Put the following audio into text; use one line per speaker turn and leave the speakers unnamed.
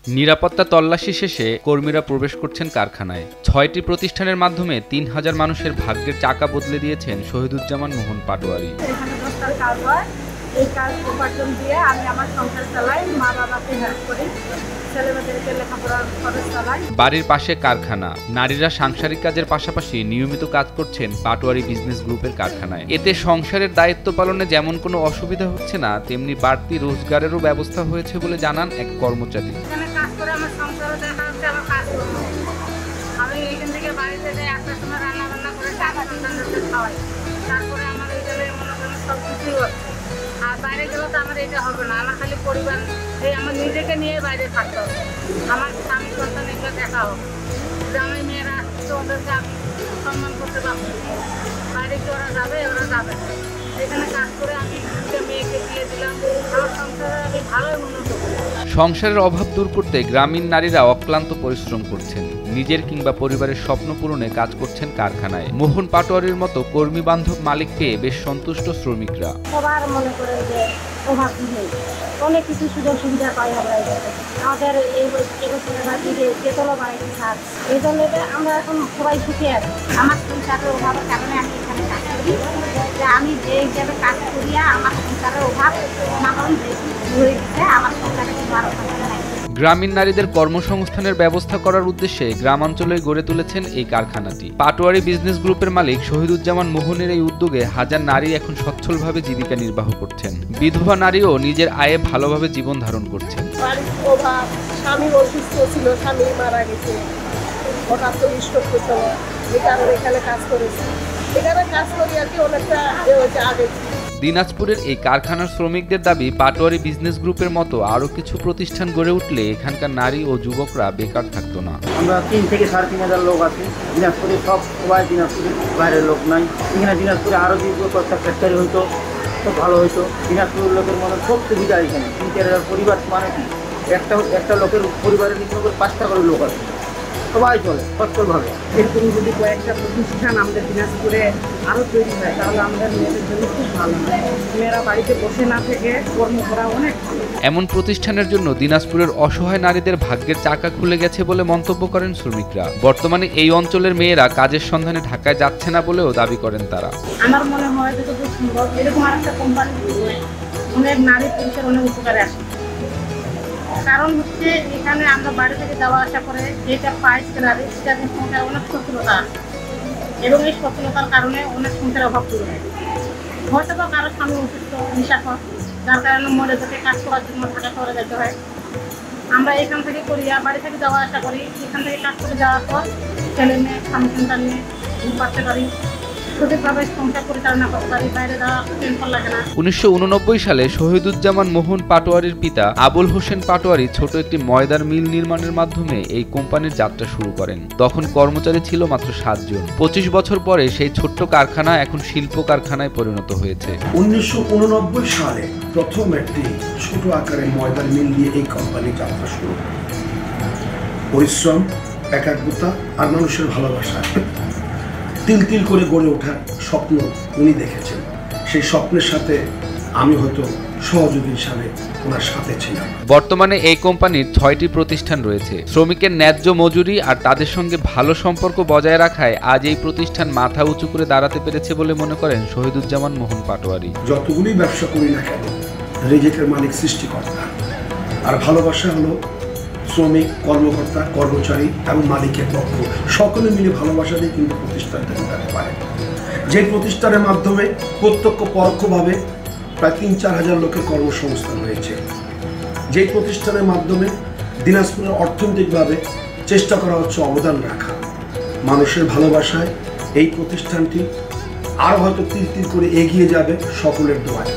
নিরাপত্তা তল্লাশি শেষে কর্মীরা প্রবেশ করছেন কারখানায়। ৬টি প্রতিষ্ঠানের মাধ্যমে ৩,০০০ মানুষের ভাগ্যের চাকা বদলে দিয়েছেন শহীদুজ্জামান মোহন পাটোয়ারি।
এই কাজ উপার্জন দিয়ে আমি আমার সংসার চালাই, মা বাবাকে হেল্প করি, ছেলেমেয়েদেরকে লেখাপড়ার খরচ চালাই।
বাড়ির পাশে কারখানা, নারীরা সাংসারিক কাজের পাশাপাশি নিয়মিত কাজ করছেন পাটোয়ারি বিজনেস গ্রুপের কারখানায়। এতে সংসারের দায়িত্ব পালনে যেমন কোনো অসুবিধা হচ্ছে না, তেমনি বাড়তি রোজগারেরও ব্যবস্থা হয়েছে বলে জানান এক কর্মচারী।
এখানে কাজ করে আমার সংসারও দেখা হচ্ছে, আমার কাজ করবো। আমি এখান থেকে বাড়িতে যাই, 8টার সময় রান্না বান্না করে আমার সন্তানদেরকে খাওয়াই, তারপরে আমার এইখানে মনে করেন সব কিছুই হচ্ছে। আর বাইরে গেলেও তো আমার এটা হবে না, আমার খালি পরিবার, আমার নিজেকে নিয়ে বাইরে থাকতে হবে, আমার স্বামী সন্তান এগুলো দেখা হবে। গ্রামের মেয়েরা আসছে, ওদেরকে আমি সম্মান করতে পারবো, বাইরে কি ওরা যাবে না। এখানে কাজ করে আমি মেয়েকে দিয়ে দিলাম, আমার সংসারে আমি ভালোই উন্নত করি।
সংসারের অভাব দূর করতে গ্রামীণ নারীরা অক্লান্ত পরিশ্রম করছেন। নিজের কিংবা পরিবারের স্বপ্ন পূরণে কাজ করছেন কারখানায়। মোহন পাটোয়ারির মতো কর্মী বান্ধব মালিক পেয়ে বেশ সন্তুষ্ট শ্রমিকরা।
সবার মনে করেন যে অভাব নেই, অনেক কিছু সুযোগ সুবিধা পাই আমরা। আমাদের এই তেতলা বাড়িতে থাক, এই জন্য আমরা এখন সবাই সুখে আছি। আমার সংসারের অভাবের কারণে আমি এখানে কাজ করি, যে আমি যে হিসাবে কাজ করিয়া আমার সংসারের অভাব নানান বেশি হয়ে গেছে, আমার সংসারে কিন্তু আরো নাই।
গ্রামীণ নারীদের কর্মসংস্থানের ব্যবস্থা করার উদ্দেশ্যে গ্রামাঞ্চলে গড়ে তুলেছেন এই কারখানাটি। পাটোয়ারি বিজনেস গ্রুপের মালিক শহীদুজ্জামান মোহনের এই উদ্যোগে হাজার নারী এখন সচ্ছলভাবে জীবিকা নির্বাহ করছেন। বিধবা নারীও নিজের আয়ে ভালোভাবে জীবন ধারণ করছেন।
অভাব, স্বামী অসুস্থ ছিল, স্বামী মারা গেছে, হঠাৎ তো স্ট্রোক হয়েছিল, এই কারণে এখানে কাজ করেছি। এখানে কাজ করি আর কি অনেকটা আগে।
দিনাজপুরের এই কারখানার শ্রমিকদের দাবি, পাটোয়ারি বিজনেস গ্রুপের মতো আরও কিছু প্রতিষ্ঠান গড়ে উঠলে এখানকার নারী ও যুবকরা বেকার থাকতো না।
আমরা 3 থেকে 3,500 লোক আছি দিনাজপুরে, সবাই দিনাজপুরে, বাইরের লোক নাই। এখানে দিনাজপুরে আরও যদি একটা ফ্যাক্টরি হইতো খুব ভালো হইতো। দিনাজপুরের লোকের মনে সব সুবিধা এখানে। 3-4 পরিবার মানে কি একটা লোকের পরিবারের নিচে 5টা করে লোক আছে, সবাই চলে সচ্ছলভাবে।
এরকম যদি কয়েকটা প্রতিষ্ঠান আমাদের দিনাজপুরে আরও তৈরি হয় তাহলে আমাদের মেয়েদের জন্য খুব ভালো হয়। মেয়েরা বাড়িতে বসে না থেকে কর্ম করা অনেক ভালো।
এমন প্রতিষ্ঠানের জন্য দিনাজপুরের অসহায় নারীদের ভাগ্যের চাকা খুলে গেছে বলে মন্তব্য করেন শ্রমিকরা। বর্তমানে এই অঞ্চলের মেয়েরা কাজের সন্ধানে ঢাকায় যাচ্ছে না বলেও দাবি করেন তারা।
আমার মনে হয় যতদূর সম্ভব এরকম আরেকটা কোম্পানি অনেক নারী পুরুষের অনেক উপকারে আসে। কারণ হচ্ছে এখানে আমরা বাড়ি থেকে যাওয়া আসা করে যেটা পাই স্যালারি, সেটার সংখ্যায় অনেক সচেতনতা আছে, এবং এই সচেতনতার কারণে অনেক সংখ্যার অভাব দূর হয়। হয়তো বা কারো স্বামী অসুস্থ, নিশাখর, যার কারণে মরে যেতে কাজ করার জন্য ঢাকা শহরে যেতে হয়। আমরা এখান থেকে করিয়া বাড়ি থেকে যাওয়া আসা করি, এখান থেকে কাজ করে যাওয়ার পর ছেলে মেয়ে স্বামী সন্তান নিয়ে বাঁচতে পারি, সঠিকভাবে সংসার পরিচালনা করতে পারি, বাইরে যাওয়া টেনশন লাগে না।
1989 সালে শহীদুজ্জামান মোহন পাটোয়ারির পিতা আবুল হোসেন পাটোয়ারি ছোট একটি ময়দার মিল নির্মাণের মাধ্যমে এই কোম্পানির যাত্রা শুরু করেন। তখন কর্মচারী ছিল মাত্র 7 জন। 25 বছর পরে সেই ছোট্ট কারখানা এখন শিল্প কারখানায় পরিণত হয়েছে।
1989 সালে প্রথম একটি ছোট আকারের ময়দার মিল দিয়ে এই কোম্পানির যাত্রা শুরু। পরিশ্রম, একাগ্রতা আর মানুষের ভালোবাসা তিল তিল করে গড়ে ওঠার স্বপ্ন উনি দেখেছেন। সেই স্বপ্নের সাথে আমি হয়তো সহযোগী হিসাবে ওনার সাথে ছিলাম।
বর্তমানে এই কোম্পানির 6টি প্রতিষ্ঠান রয়েছে। শ্রমিকের ন্যায্য মজুরি আর তাদের সঙ্গে ভালো সম্পর্ক বজায় রাখায় আজ এই প্রতিষ্ঠান মাথা উঁচু করে দাঁড়াতে পেরেছে বলে মনে করেন শহীদুজ্জামান মোহন পাটোয়ারি।
যতগুলি ব্যবসা করি না কেন, রিজিকের মালিক সৃষ্টিকর্তা, আর ভালোবাসা হলো শ্রমিক, কর্মকর্তা, কর্মচারী এবং মালিকের পক্ষ সকলে মিলে ভালোবাসা দিয়ে কিন্তু প্রতিষ্ঠানটা নিতে পারে। যে প্রতিষ্ঠানের মাধ্যমে প্রত্যক্ষ পরোক্ষভাবে প্রায় 3-4 হাজার লোকের কর্মসংস্থান হয়েছে। যে প্রতিষ্ঠানের মাধ্যমে দিনাজপুরের অর্থনৈতিকভাবে চেষ্টা করা হচ্ছে অবদান রাখা। মানুষের ভালোবাসায় এই প্রতিষ্ঠানটি আরও হয়তো তিল তিল করে এগিয়ে যাবে সকলের দোয়ায়।